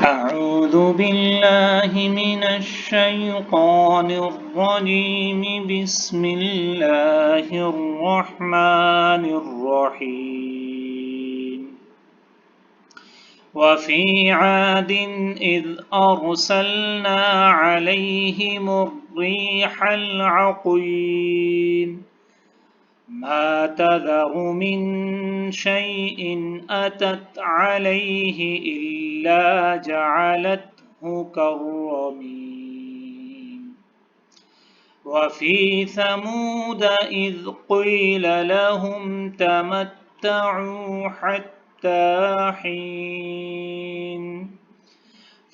أعوذ بالله من الشيطان الرجيم. بسم الله الرحمن الرحيم. وفي عاد إذ أرسلنا عليهم الريح العقيم ما تذر من شيء أتت عليه إلا جعلته كالرميم. وفي ثمود إذ قيل لهم تمتعوا حتى حين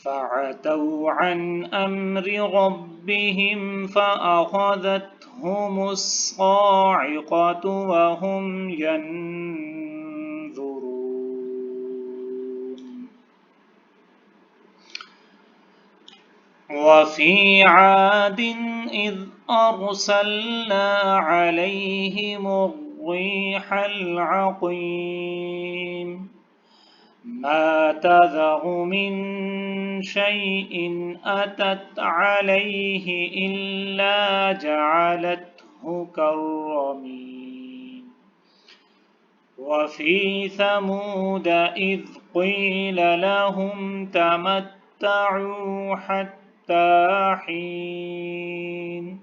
فعتوا عن أمر ربهم فأخذتهم الصاعقة وهم ينظرون. وفي عاد إذ أرسلنا عليهم الريح العقيم ما تذر من شيء أتت عليه إلا جعلته كالرميم. وفي ثمود إذ قيل لهم تمتعوا حتى حين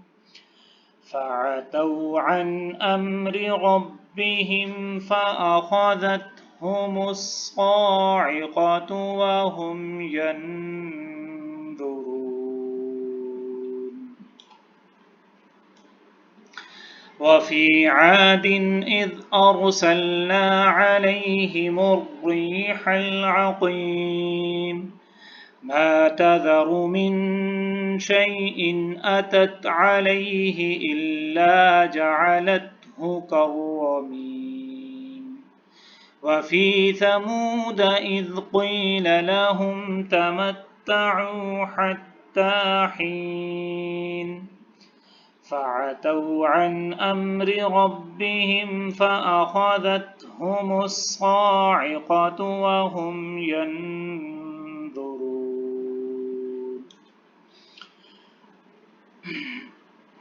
فعتوا عن أمر ربهم فأخذتهم الصاعقة وهم ينظرون. وفي عاد إذ أرسلنا عليهم الريح العقيم ما تذر من شيء أتت عليه إلا جعلته كالرميم. وفي ثمود إذ قيل لهم تمتعوا حتى حين فعتوا عن أمر ربهم فأخذتهم الصاعقة وهم ينظرون.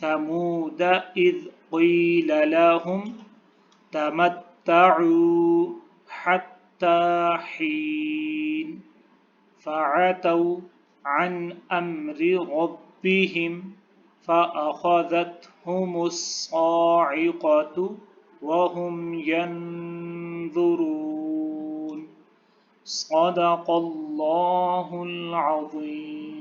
ثمود إذ قيل لهم تمتعوا حتى حين فعتوا عن أمر ربهم فأخذتهم الصاعقة وهم ينظرون. صدق الله العظيم.